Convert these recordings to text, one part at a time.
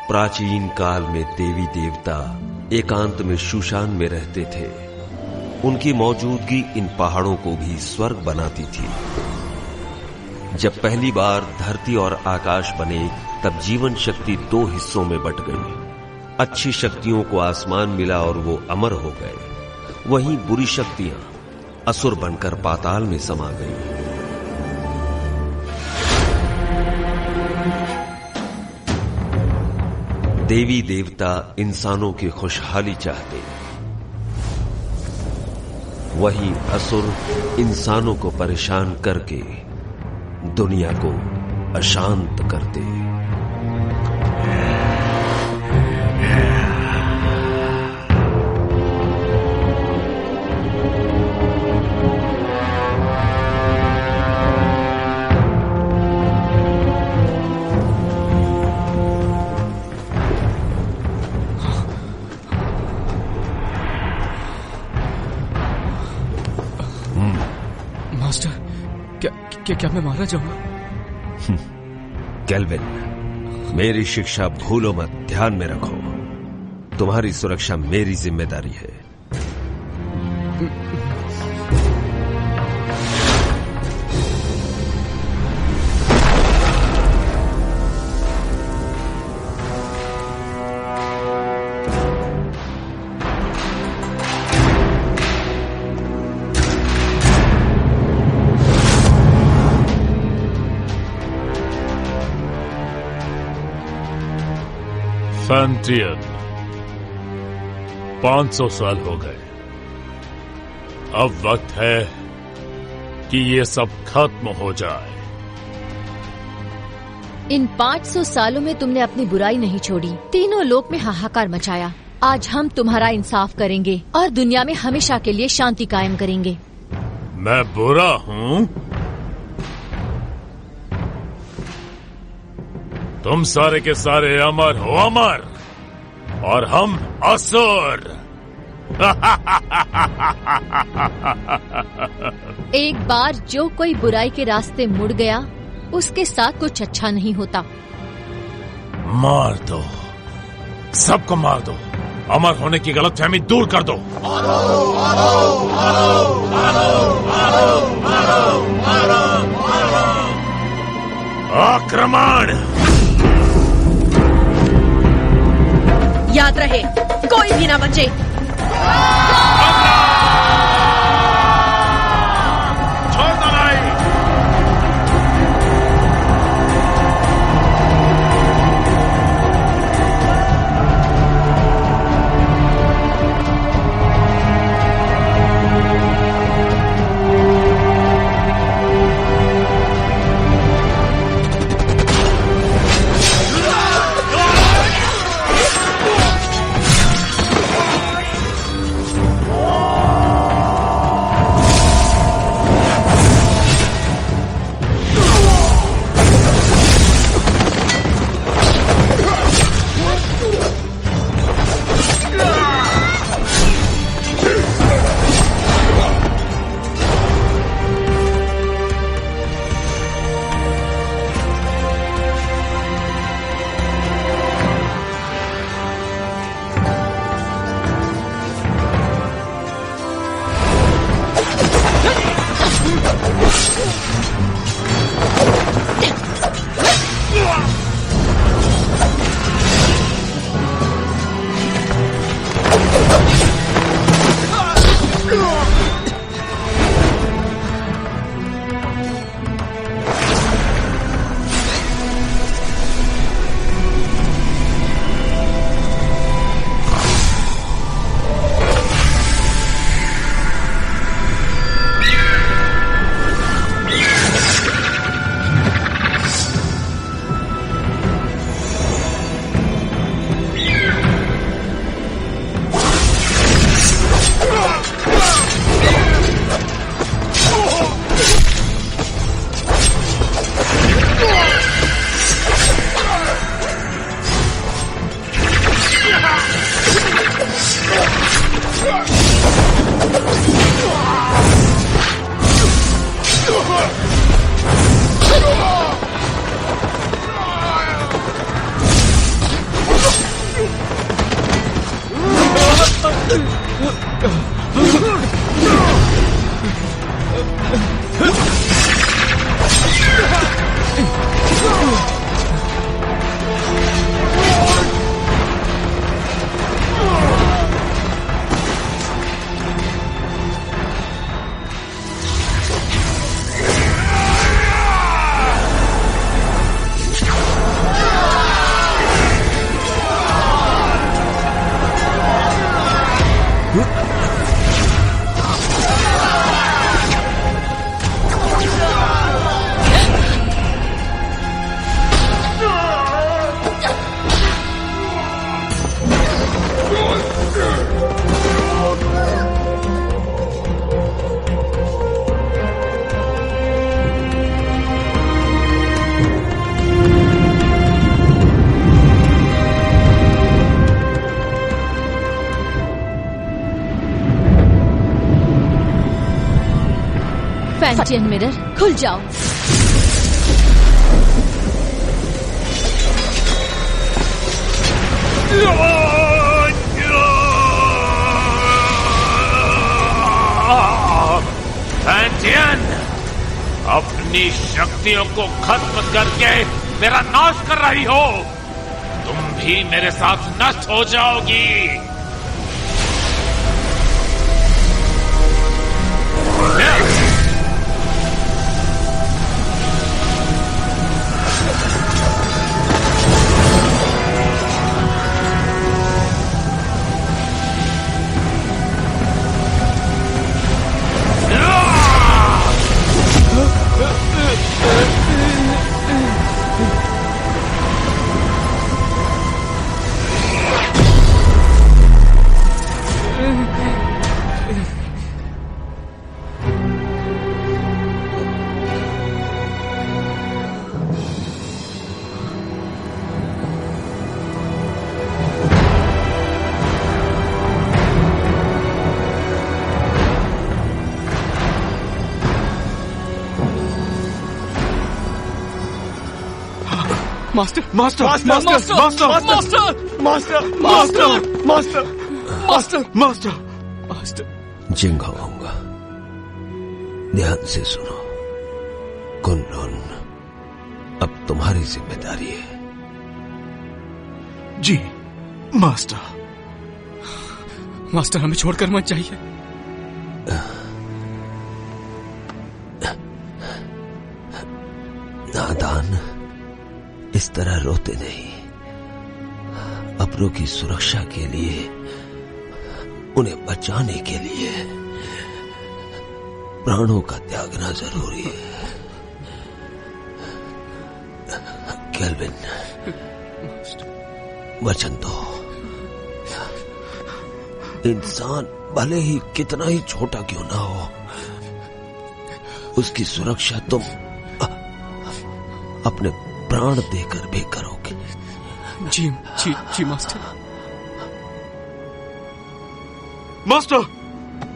प्राचीन काल में देवी देवता एकांत में शूशान में रहते थे। उनकी मौजूदगी इन पहाड़ों को भी स्वर्ग बनाती थी। जब पहली बार धरती और आकाश बने, तब जीवन शक्ति दो हिस्सों में बट गई। अच्छी शक्तियों को आसमान मिला और वो अमर हो गए। वहीं बुरी शक्तियां असुर बनकर पाताल में समा गईं। देवी देवता इंसानों की खुशहाली चाहते, वहीं असुर इंसानों को परेशान करके दुनिया को अशांत करते। मास्टर, क्या मैं मारा जाऊंगा? केल्विन, मेरी शिक्षा भूलो मत, ध्यान में रखो। तुम्हारी सुरक्षा मेरी जिम्मेदारी है। फैंटियन, 500 साल हो गए। अब वक्त है कि ये सब खत्म हो जाए। इन 500 सालों में तुमने अपनी बुराई नहीं छोड़ी, तीनों लोक में हाहाकार मचाया। आज हम तुम्हारा इंसाफ करेंगे और दुनिया में हमेशा के लिए शांति कायम करेंगे। मैं बुरा हूँ? तुम सारे के सारे अमर हो, अमर, और हम असुर। एक बार जो कोई बुराई के रास्ते मुड़ गया, उसके साथ कुछ अच्छा नहीं होता। मार दो, सबको मार दो। अमर होने की गलतफहमी दूर कर दो। आक्रमण! याद रहे, कोई भी ना बचे। छोड़ दो लड़ाई। फैंटियन मिरर खुल जाओ। फैंटियन, अपनी शक्तियों को खत्म करके मेरा नाश कर रही हो। तुम भी मेरे साथ नष्ट हो जाओगी। Master master master master master master master master master master master master. Jinghong, ध्यान से सुनो। कुनलुन अब तुम्हारी जिम्मेदारी है। जी मास्टर। मास्टर, हमें छोड़कर मत जाइए। नादान, इस तरह रोते नहीं। अपनों की सुरक्षा के लिए, उन्हें बचाने के लिए प्राणों का त्यागना जरूरी है। केल्विन, वचन दो। इंसान भले ही कितना ही छोटा क्यों ना हो, उसकी सुरक्षा तुम अपने प्राण देकर भी करोगे। जी जी जी master. Master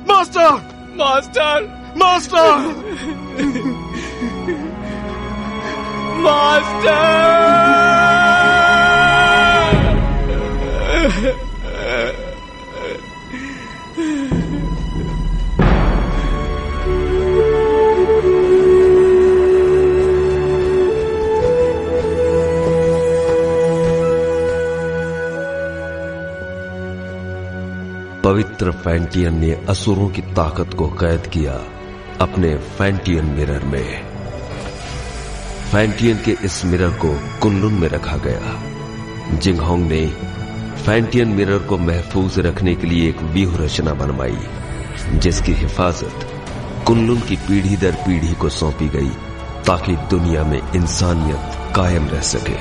master master master पवित्र फैंटियन ने असुरों की ताकत को कैद किया अपने फैंटियन मिरर में। फैंटियन के इस मिरर को कुनलुन में रखा गया। जिंगहोंग ने फैंटियन मिरर को महफूज रखने के लिए एक व्यूह रचना बनवाई, जिसकी हिफाजत कुनलुन की पीढ़ी दर पीढ़ी को सौंपी गई, ताकि दुनिया में इंसानियत कायम रह सके।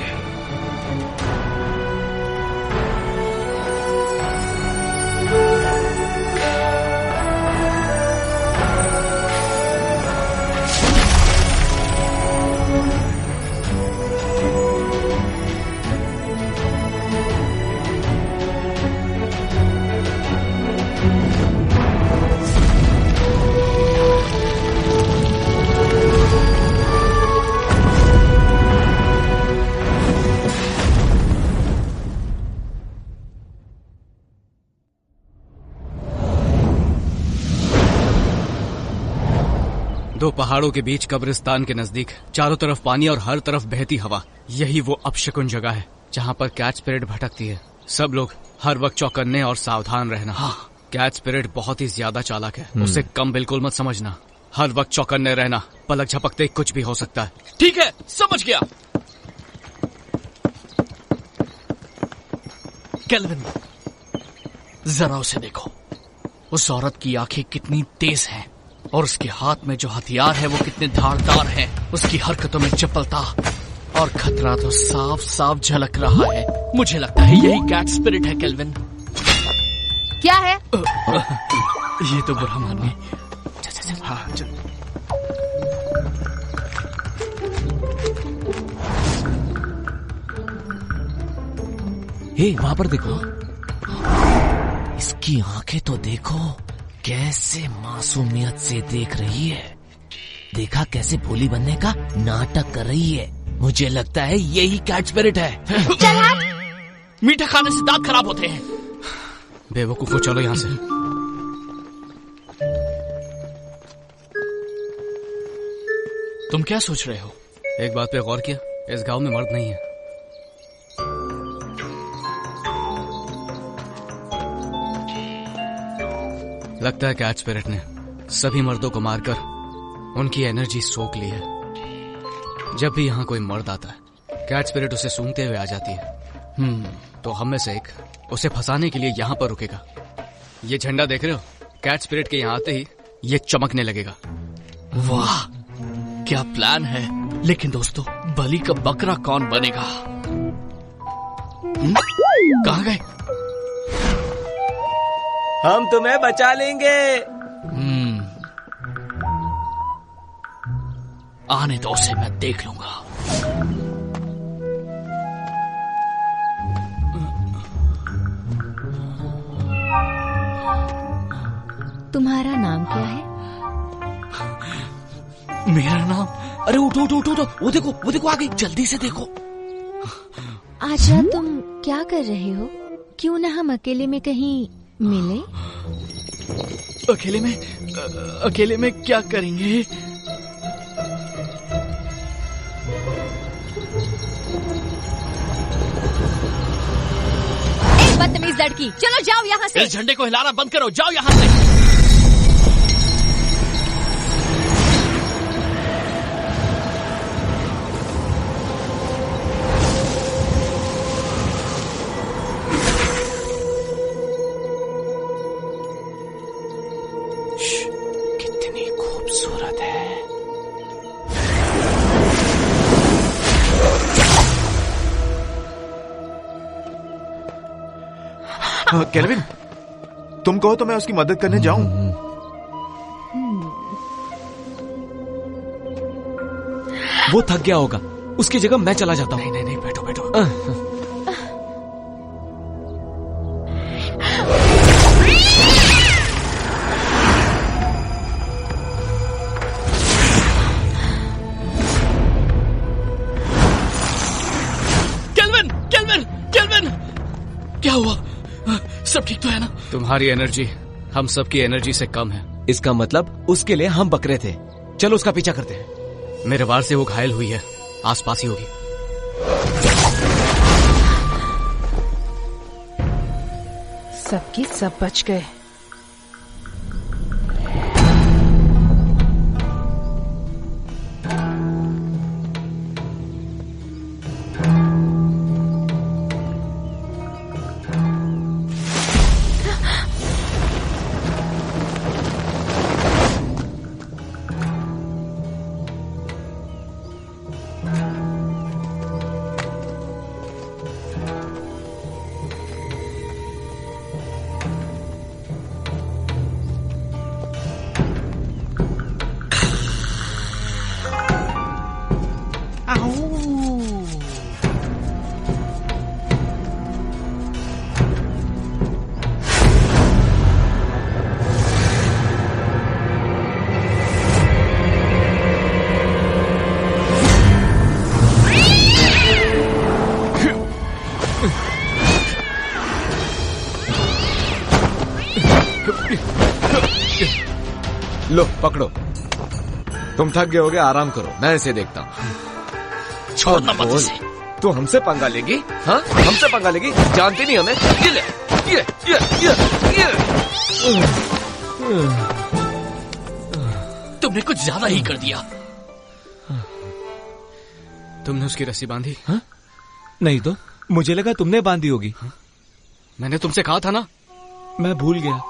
दो पहाड़ों के बीच कब्रिस्तान के नजदीक, चारों तरफ पानी और हर तरफ बहती हवा, यही वो अपशकुन जगह है जहाँ पर कैट स्पिरिट भटकती है। सब लोग हर वक्त चौकन्ने और सावधान रहना। कैट स्पिरिट बहुत ही ज्यादा चालाक है, उसे कम बिल्कुल मत समझना। हर वक्त चौकन्ने रहना, पलक झपकते कुछ भी हो सकता है। ठीक है, समझ गया। केल्विन, जरा उसे देखो। उस औरत की आंखें कितनी तेज हैं और उसके हाथ में जो हथियार है वो कितने धारदार हैं। उसकी हरकतों में चपलता और खतरा तो साफ साफ झलक रहा है। मुझे लगता है यही कैट स्पिरिट है। केल्विन, क्या है? ये तो बुरा मानिए। हाँ चल। हे, वहां पर देखो, इसकी आंखें तो देखो, कैसे मासूमियत से देख रही है। देखा कैसे भोली बनने का नाटक कर रही है। मुझे लगता है यही कैट स्पिरिट है। मीठा खाने से दांत खराब होते हैं। बेवकूफो, चलो यहाँ से। तुम क्या सोच रहे हो? एक बात पे गौर किया, इस गांव में मर्द नहीं है। लगता है कैट स्पिरिट ने सभी मर्दों को मारकर उनकी एनर्जी सोख ली है। जब भी यहाँ कोई मर्द आता है, कैट स्पिरिट उसे सूंघते हुए आ जाती है। तो हम में से एक उसे फंसाने के लिए यहाँ पर रुकेगा। ये झंडा देख रहे हो? कैट स्पिरिट के यहाँ आते ही ये चमकने लगेगा। वाह, क्या प्लान है। लेकिन दोस्तों, बलि का बकरा कौन बनेगा? कहाँ गए? हम तुम्हें बचा लेंगे। आने दो उसे, मैं देख लूंगा। तुम्हारा नाम क्या है? मेरा नाम? अरे उठो उठो उठो, वो देखो आ गई, जल्दी से देखो। आज रात तुम क्या कर रहे हो? क्यों ना हम अकेले में कहीं मिले? अकेले में क्या करेंगे? बदतमीज लड़की, चलो जाओ यहाँ से। इस झंडे को हिलाना बंद करो, जाओ यहाँ से। कितनी खूबसूरत है। केल्विन, तुम कहो तो मैं उसकी मदद करने जाऊं। वो थक गया होगा, उसकी जगह मैं चला जाता हूँ। नहीं, बैठो बैठो। केल्विन, क्या हुआ? सब ठीक तो है ना? तुम्हारी एनर्जी हम सबकी एनर्जी से कम है। इसका मतलब उसके लिए हम बकरे थे। चलो उसका पीछा करते हैं। मेरे वार से वो घायल हुई है, आसपास ही होगी। सबके सब बच गए। लो पकड़ो, तुम थक गए होगे, आराम करो, मैं इसे देखता हूँ। छोड़ना मत इसे। तू हमसे पंगा लेगी? हाँ, हमसे पंगा लेगी? जानती नहीं हमें? ये ले, ये। तुमने कुछ ज्यादा ही कर दिया। तुमने उसकी रस्सी बांधी? हाँ? नहीं तो मुझे लगा तुमने बांधी होगी। हाँ? मैंने तुमसे कहा था ना। मैं भूल गया।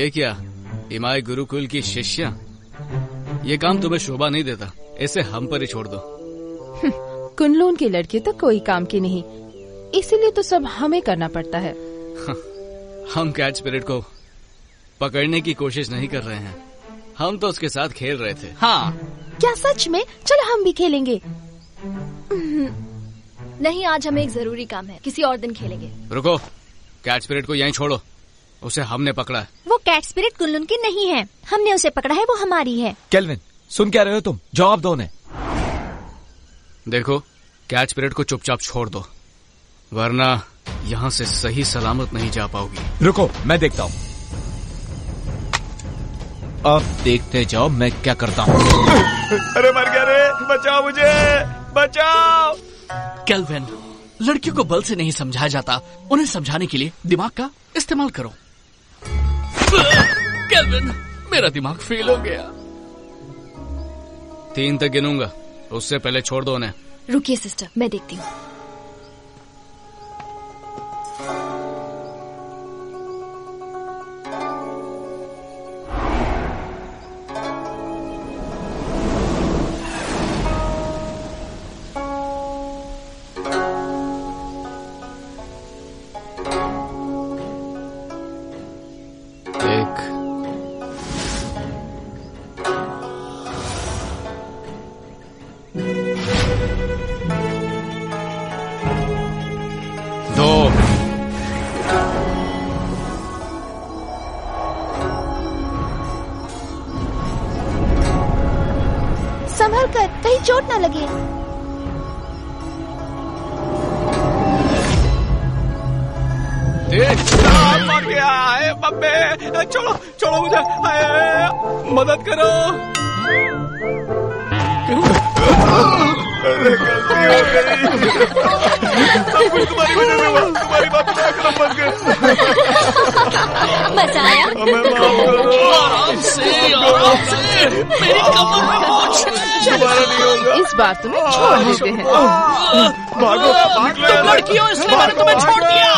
ये क्या इमाई गुरुकुल की शिष्या? ये काम तुम्हें शोभा नहीं देता, इसे हम पर ही छोड़ दो। कुनलून की लड़की तो कोई काम की नहीं, इसीलिए तो सब हमें करना पड़ता है। हम कैट स्पिरिट को पकड़ने की कोशिश नहीं कर रहे हैं, हम तो उसके साथ खेल रहे थे। हाँ, क्या सच में? चलो हम भी खेलेंगे। नहीं, आज हमें एक जरूरी काम है, किसी और दिन खेलेंगे। रुको, कैट स्पिरिट को यहीं छोड़ो, उसे हमने पकड़ा है। वो कैट स्पिरिट कुनलून की नहीं है, हमने उसे पकड़ा है, वो हमारी है। केल्विन, सुन क्या रहे हो तुम? जवाब दो उन्हें। देखो, कैट स्पिरिट को चुपचाप छोड़ दो, वरना यहाँ से सही सलामत नहीं जा पाओगी। रुको, मैं देखता हूँ। अब देखते जाओ मैं क्या करता हूँ। अरे मर गया रे, बचाओ मुझे, बचाओ। केल्विन, लड़कियों को बल से नहीं समझाया जाता, उन्हें समझाने के लिए दिमाग का इस्तेमाल करो। केल्विन, मेरा दिमाग फेल हो गया। 3 तक गिनूंगा, उससे पहले छोड़ दो उन्हें। रुकिए सिस्टर, मैं देखती हूँ। संभल कर, कहीं चोट ना लगे। मर गया है बब्बे, छोड़ो छोड़ो मुझे, मदद करो। अरे गलती हो गई, सब कुछ तुम्हारी वजह से हुआ, तुम्हारी बात ना करो, बच गए। मजा आया? हमें माफ करो। आराम से, मेरी कमर में मोच है। दोबारा नहीं होगा। इस बार तुम्हें छोड़ देते हैं। भागो, भाग लो। तुम लड़की हो इसलिए मैंने तुम्हें छोड़ दिया।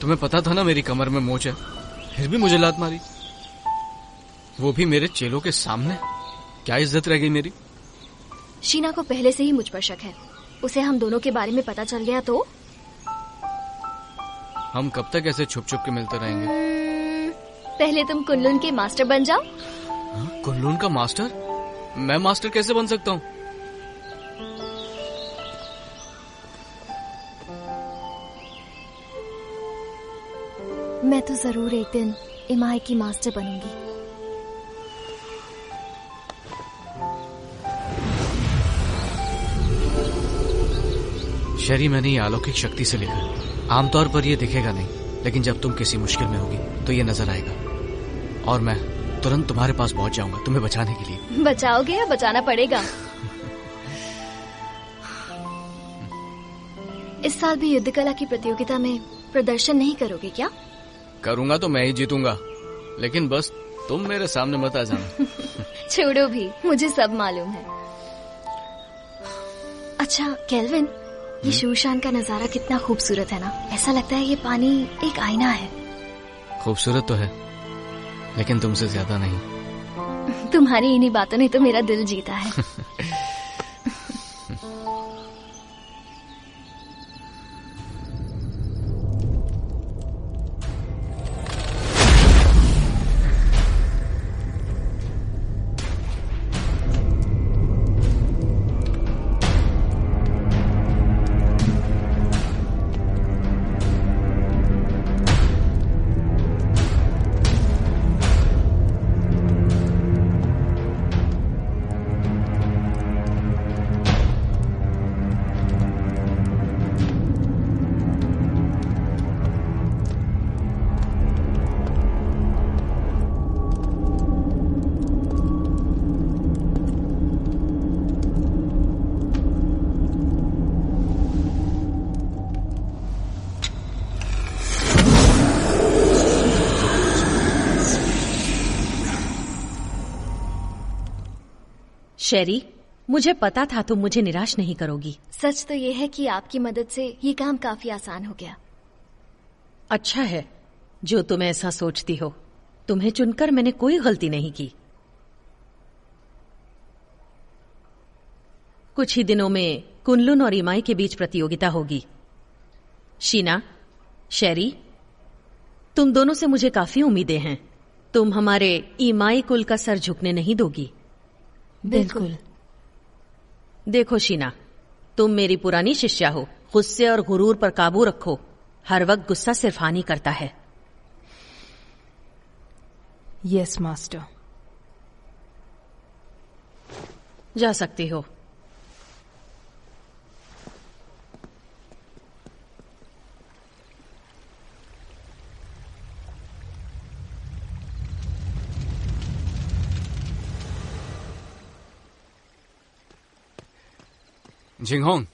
तुम्हें पता था ना मेरी कमर में मोच है, फिर भी मुझे लात मारी, वो भी मेरे चेलों के सामने। क्या इज्जत रह गई मेरी? शीना को पहले से ही मुझ पर शक है, उसे हम दोनों के बारे में पता चल गया तो? हम कब तक ऐसे छुप छुप के मिलते रहेंगे? पहले तुम कुनलून के मास्टर बन जाओ। कुनलून का मास्टर? मैं मास्टर कैसे बन सकता हूँ? मैं तो जरूर एक दिन इमाई की मास्टर बनूंगी। शरी, मैंने ये अलौकिक शक्ति से लिखा। आमतौर पर ये दिखेगा नहीं, लेकिन जब तुम किसी मुश्किल में होगी तो ये नजर आएगा और मैं तुरंत तुम्हारे पास पहुंच जाऊंगा तुम्हें बचाने के लिए। बचाओगे या बचाना पड़ेगा? इस साल भी युद्ध कला की प्रतियोगिता में प्रदर्शन नहीं करोगे क्या? करूंगा तो मैं ही जीतूंगा, लेकिन बस तुम मेरे सामने मत आ जाना। छोड़ो भी, मुझे सब मालूम है। अच्छा केल्विन, ये शूशान का नजारा कितना खूबसूरत है ना। ऐसा लगता है ये पानी एक आईना है। खूबसूरत तो है, लेकिन तुमसे ज्यादा नहीं। तुम्हारी इन्हीं बातों ने तो मेरा दिल जीता है। शेरी, मुझे पता था तुम मुझे निराश नहीं करोगी। सच तो ये है कि आपकी मदद से ये काम काफी आसान हो गया। अच्छा है जो तुम ऐसा सोचती हो। तुम्हें चुनकर मैंने कोई गलती नहीं की। कुछ ही दिनों में कुनलुन और इमाई के बीच प्रतियोगिता होगी। शीना, शेरी, तुम दोनों से मुझे काफी उम्मीदें हैं। तुम हमारे इमाई कुल का सर झुकने नहीं दोगी। बिल्कुल। देखो शीना, तुम मेरी पुरानी शिष्या हो। गुस्से और गुरूर पर काबू रखो। हर वक्त गुस्सा सिर्फ हानि करता है। Yes master. जा सकती हो। जिंगहोंग,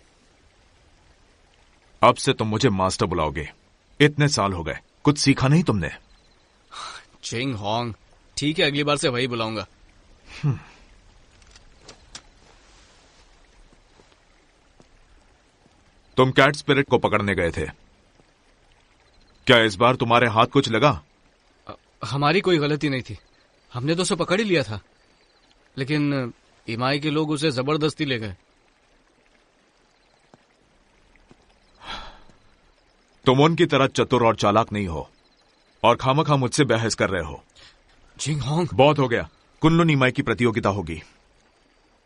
अब से तुम मुझे मास्टर बुलाओगे। इतने साल हो गए, कुछ सीखा नहीं तुमने? जिंगहोंग, ठीक है, अगली बार से वही बुलाऊंगा। तुम कैट स्पिरिट को पकड़ने गए थे, क्या इस बार तुम्हारे हाथ कुछ लगा? हमारी कोई गलती नहीं थी, हमने तो उसे पकड़ ही लिया था, लेकिन इमाई के लोग उसे जबरदस्ती ले गए। तुम उनकी तरह चतुर और चालाक नहीं हो और खामखा मुझसे बहस कर रहे हो। जिंगहोंग, बहुत हो गया। कुनलुन इमाई की प्रतियोगिता होगी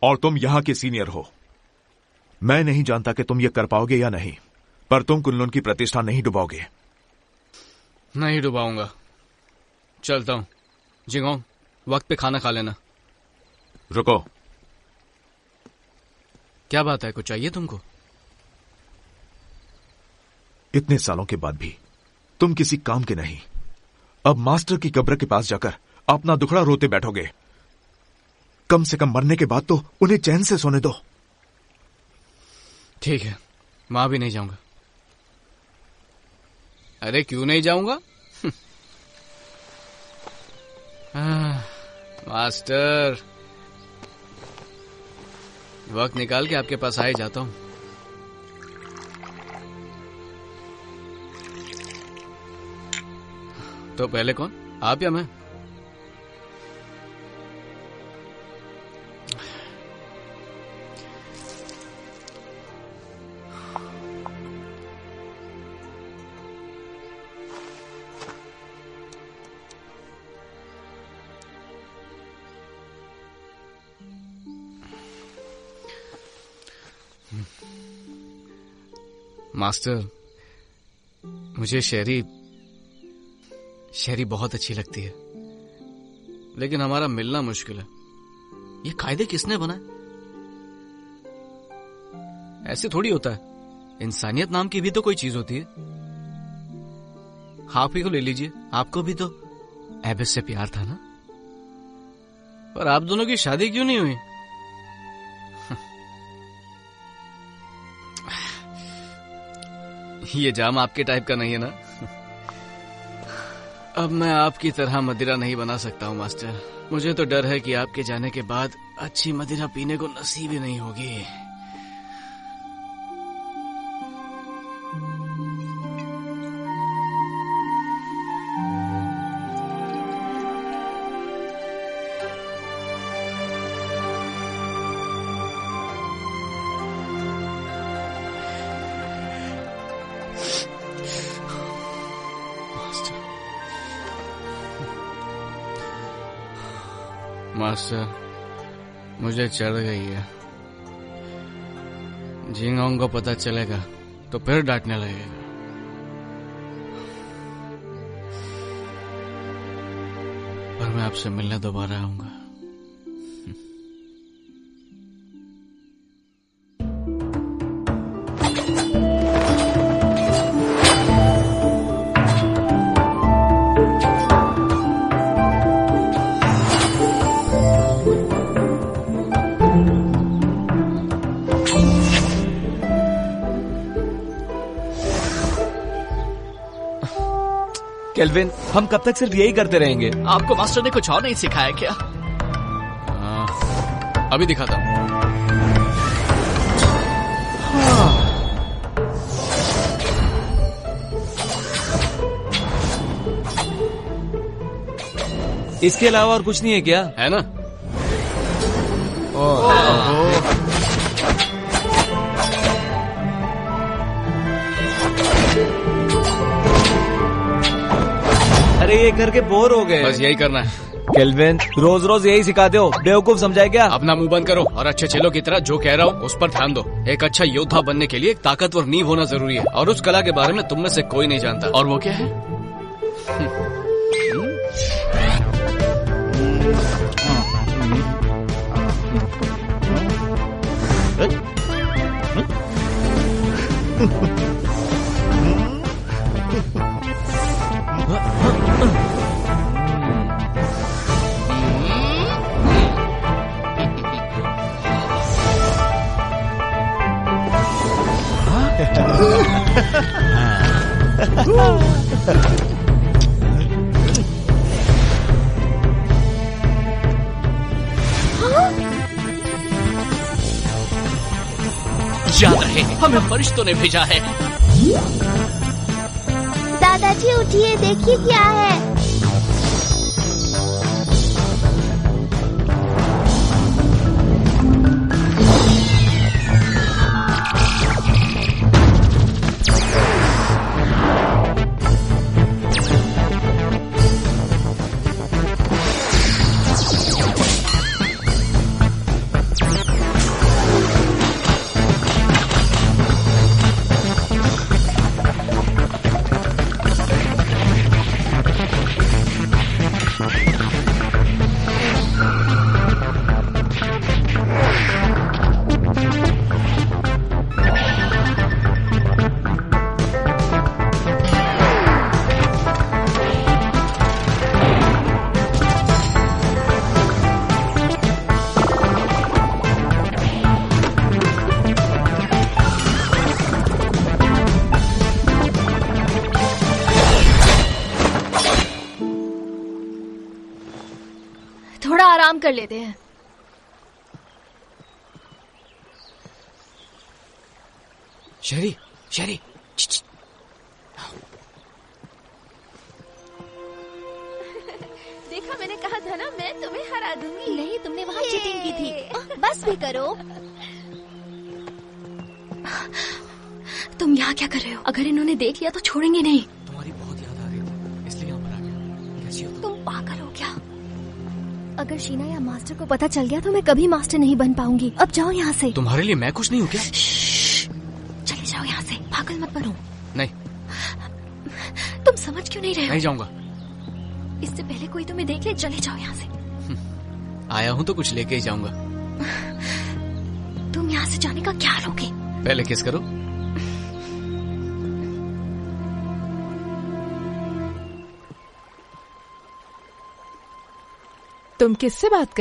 और तुम यहां के सीनियर हो। मैं नहीं जानता कि तुम ये कर पाओगे या नहीं, पर तुम कुनलुन की प्रतिष्ठा नहीं डुबाओगे। नहीं डुबाऊंगा। चलता हूं। जिंगहोंग, वक्त पे खाना खा लेना। रुको। क्या बात है, कुछ चाहिए तुमको? इतने सालों के बाद भी तुम किसी काम के नहीं। अब मास्टर की कब्र के पास जाकर अपना दुखड़ा रोते बैठोगे। कम से कम मरने के बाद तो उन्हें चैन से सोने दो। ठीक है, वहां भी नहीं जाऊंगा। अरे क्यों नहीं जाऊंगा? मास्टर, वक्त निकाल के आपके पास आ ही जाता हूं। तो पहले कौन, आप या मैं? मास्टर, मुझे शेरी बहुत अच्छी लगती है, लेकिन हमारा मिलना मुश्किल है। ये कायदे किसने बनाए? ऐसे थोड़ी होता है। इंसानियत नाम की भी तो कोई चीज होती है। आप ही को ले लीजिए, आपको भी तो एबिस से प्यार था ना? पर आप दोनों की शादी क्यों नहीं हुई? ये जाम आपके टाइप का नहीं है ना? अब मैं आपकी तरह मदिरा नहीं बना सकता हूँ मास्टर। मुझे तो डर है कि आपके जाने के बाद अच्छी मदिरा पीने को नसीब ही नहीं होगी। मास्टर, मुझे चढ़ गई है। जिंगहोंग को पता चलेगा तो फिर डांटने लगेगा। पर मैं आपसे मिलने दोबारा आऊंगा। केल्विन, हम कब तक सिर्फ यही करते रहेंगे? आपको मास्टर ने कुछ और नहीं सिखाया क्या? अभी दिखाता हूँ। इसके अलावा और कुछ नहीं है क्या? है ना? अरे ये करके बोर हो गए। बस यही करना है। केल्विन, रोज रोज यही सिखाते हो, बेवकूफ समझाए क्या? अपना मुंह बंद करो और अच्छे चेलों की तरह जो कह रहा हूँ उस पर ध्यान दो। एक अच्छा योद्धा बनने के लिए एक ताकतवर नींव होना जरूरी है, और उस कला के बारे में तुम में से कोई नहीं जानता। और वो क्या है? याद रहे, हमें फरिश्तों ने भेजा है। दादाजी उठिए, देखिए क्या है। थोड़ा आराम कर लेते हैं। शेरी, शेरी, देखा, मैंने कहा था ना, मैं तुम्हें हरा दूंगी। नहीं, तुमने वहाँ चीटिंग की थी। बस भी करो। तुम यहाँ क्या कर रहे हो? अगर इन्होंने देख लिया तो छोड़ेंगे नहीं। तुम्हारी बहुत याद आ रही थी, इसलिए यहाँ पर आ गया। कैसी हो तुम पागल हो क्या? अगर शीना या मास्टर को पता चल गया तो मैं कभी मास्टर नहीं बन पाऊंगी। अब जाओ यहाँ से। तुम्हारे लिए मैं कुछ नहीं हूँ क्या? चले जाओ यहाँ से, पागल मत बनो। नहीं, तुम समझ क्यों नहीं रहे हो? नहीं जाऊंगा। इससे पहले कोई तुम्हें देख ले, चले जाओ यहाँ से। आया हूँ तो कुछ लेके ही जाऊंगा। तुम यहाँ से जाने का क्या लोगे? पहले किस करो। तुम किससे बात कर